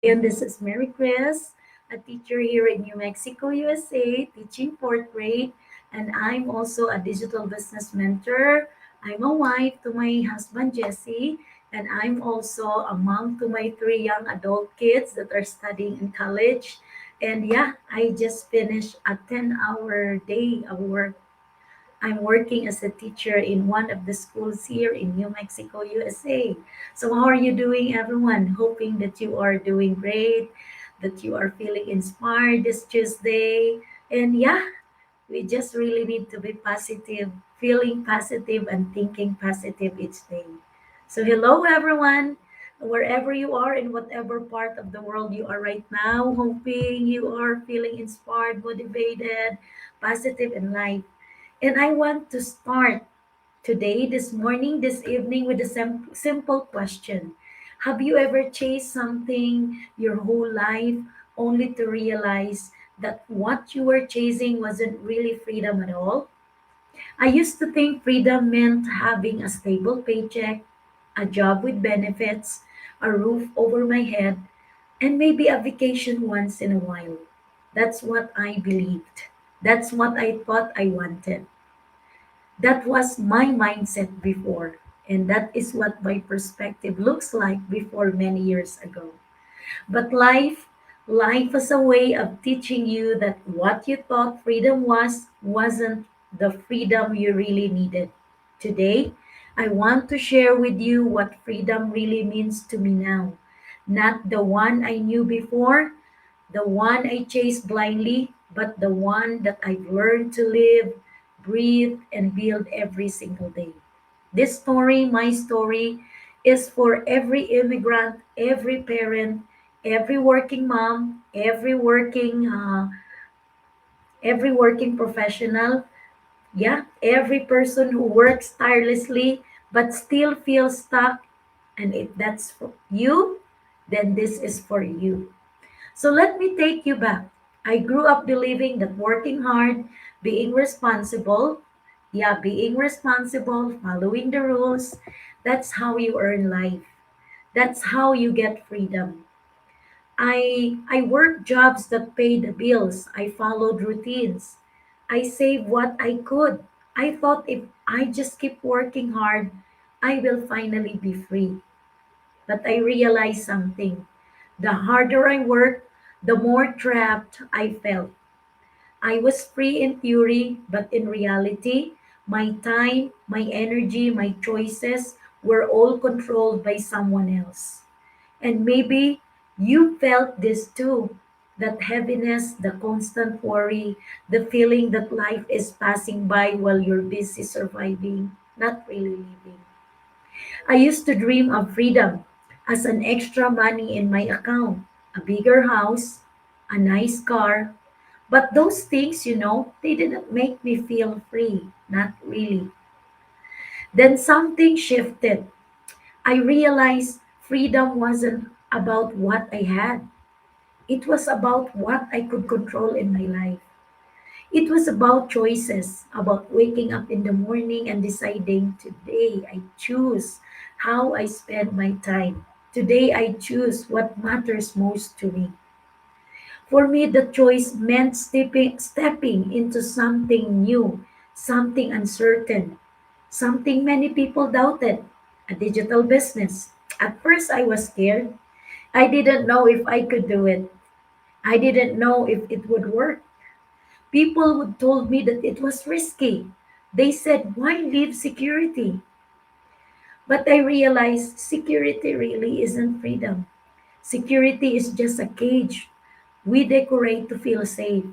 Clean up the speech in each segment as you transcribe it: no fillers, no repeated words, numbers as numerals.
Again, this is Mary Chris, a teacher here in New Mexico, USA, teaching fourth grade, and I'm also a digital business mentor. I'm a wife to my husband Jesse, and I'm also a mom to my three young adult kids that are studying in college. And yeah, I just finished a 10-hour day of work. I'm working as a teacher in one of the schools here in New Mexico, USA. So, how are you doing, everyone? Hoping that you are doing great, that you are feeling inspired this Tuesday. And yeah, we just really need to be positive, feeling positive, and thinking positive each day. So, hello, everyone. Wherever you are, in whatever part of the world you are right now, hoping you are feeling inspired, motivated, positive in life. And I want to start today, this morning, this evening, with a simple question. Have you ever chased something your whole life only to realize that what you were chasing wasn't really freedom at all? I used to think freedom meant having a stable paycheck, a job with benefits, a roof over my head, and maybe a vacation once in a while. That's what I believed. That's what I thought I wanted. That was my mindset before, and that is what my perspective looks like before many years ago. But life is a way of teaching you that what you thought freedom wasn't the freedom you really needed. Today, I want to share with you what freedom really means to me now. Not the one I knew before, the one I chased blindly, but the one that I've learned to live, breathe, and build every single day. This story, my story, is for every immigrant, every parent, every working mom, every working professional, yeah, every person who works tirelessly but still feels stuck. And if that's for you, then this is for you. So let me take you back. I grew up believing that working hard, being responsible, being responsible, following the rules, that's how you earn life. That's how you get freedom. I worked jobs that paid the bills. I followed routines. I saved what I could. I thought if I just keep working hard, I will finally be free. But I realized something. The harder I worked, the more trapped I felt. I was free in theory, but in reality, my time, my energy, my choices were all controlled by someone else. And maybe you felt this too, that heaviness, the constant worry, the feeling that life is passing by while you're busy surviving, not really living. I used to dream of freedom as an extra money in my account, a bigger house, a nice car. But those things, they didn't make me feel free, not really. Then something shifted. I realized freedom wasn't about what I had, it was about what I could control in my life. It was about choices, about waking up in the morning and deciding today I choose how I spend my time. Today I choose what matters most to me. For me, the choice meant stepping into something new, something uncertain, something many people doubted, a digital business. At first, I was scared. I didn't know if I could do it. I didn't know if it would work. People would told me that it was risky. They said, why leave security? But I realized security really isn't freedom. Security is just a cage we decorate to feel safe.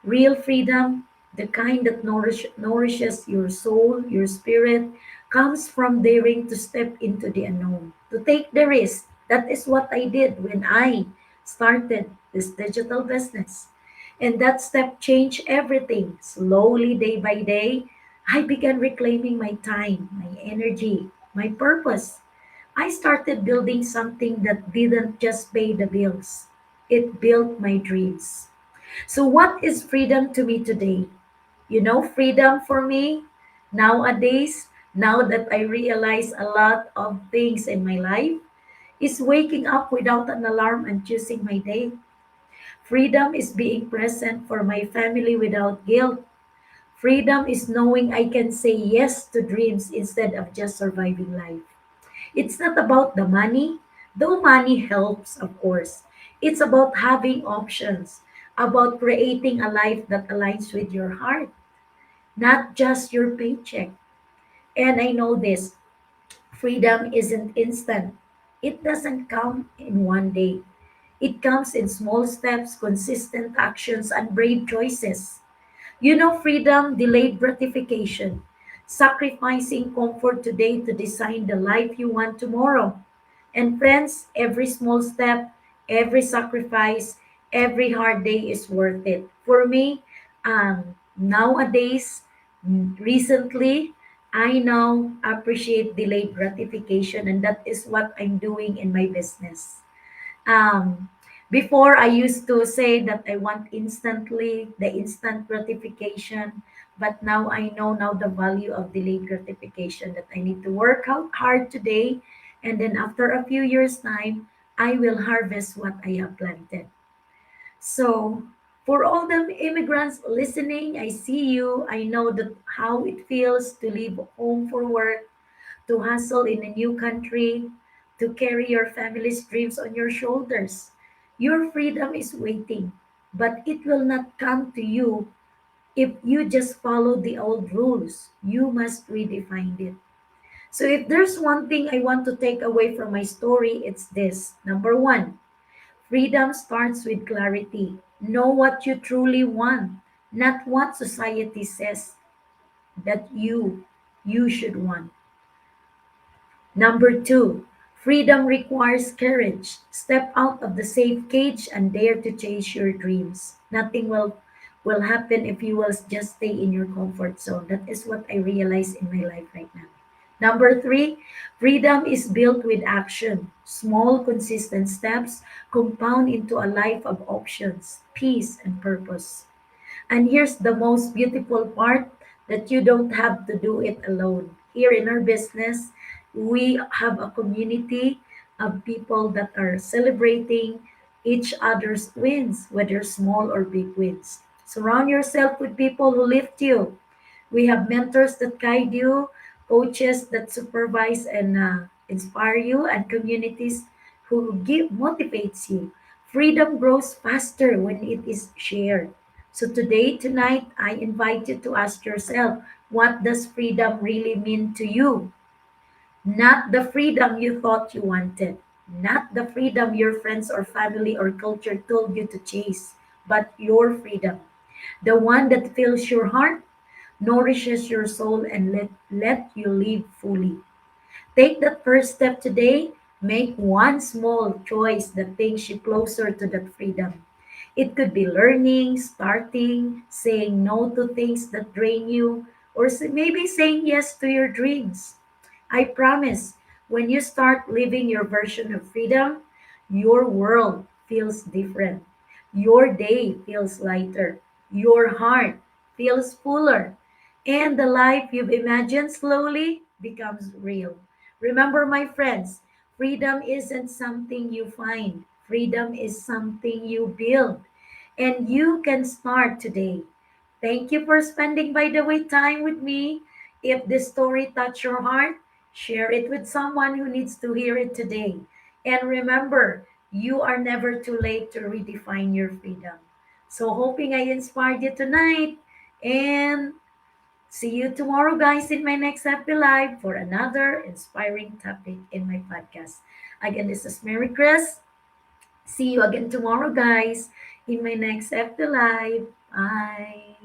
Real freedom, the kind that nourishes your soul, your spirit, comes from daring to step into the unknown, to take the risk. That is what I did when I started this digital business. And that step changed everything. Slowly, day by day, I began reclaiming my time, my energy, my purpose. I started building something that didn't just pay the bills, it built my dreams. So, what is freedom to me today? Freedom for me nowadays, now that I realize a lot of things in my life, is waking up without an alarm and choosing my day. Freedom is being present for my family without guilt. Freedom is knowing I can say yes to dreams instead of just surviving life. It's not about the money, though money helps, of course. It's about having options, about creating a life that aligns with your heart, not just your paycheck. And I know this, freedom isn't instant. It doesn't come in one day. It comes in small steps, consistent actions, and brave choices. You know, freedom, delayed gratification, sacrificing comfort today to design the life you want tomorrow. And friends, every small step, every sacrifice, every hard day is worth it. For me, nowadays, recently, I now appreciate delayed gratification, and that is what I'm doing in my business. Um, Before, I used to say that I want instantly, the instant gratification, but now I know now the value of delayed gratification, that I need to work out hard today, and then after a few years' time, I will harvest what I have planted. So, for all the immigrants listening, I see you. I know that how it feels to leave home for work, to hustle in a new country, to carry your family's dreams on your shoulders. Your freedom is waiting, but it will not come to you if you just follow the old rules. You must redefine it. So, if there's one thing I want to take away from my story, it's this. Number one, freedom starts with clarity. Know what you truly want, not what society says that you should want. Number two, freedom requires courage. Step out of the safe cage and dare to chase your dreams. Nothing will happen if you will just stay in your comfort zone. That is what I realize in my life right now. Number three, freedom is built with action. Small, consistent steps compound into a life of options, peace, and purpose. And here's the most beautiful part, that you don't have to do it alone. Here in our business, we have a community of people that are celebrating each other's wins, whether small or big wins. Surround yourself with people who lift you. We have mentors that guide you, coaches that supervise and inspire you, and communities who give motivates you. Freedom grows faster when it is shared. So today, tonight, I invite you to ask yourself, what does freedom really mean to you? Not the freedom you thought you wanted, not the freedom your friends or family or culture told you to chase, but your freedom. The one that fills your heart, nourishes your soul, and let you live fully. Take that first step today. Make one small choice that takes you closer to that freedom. It could be learning, starting, saying no to things that drain you, or maybe saying yes to your dreams. I promise, when you start living your version of freedom, your world feels different. Your day feels lighter. Your heart feels fuller. And the life you've imagined slowly becomes real. Remember, my friends, freedom isn't something you find, freedom is something you build. And you can start today. Thank you for spending, by the way, time with me. If this story touched your heart, share it with someone who needs to hear it today. And remember, you are never too late to redefine your freedom. So, hoping I inspired you tonight. And see you tomorrow, guys, in my next Happy Live for another inspiring topic in my podcast. Again, this is Mary Chris. See you again tomorrow, guys, in my next Happy Live. Bye.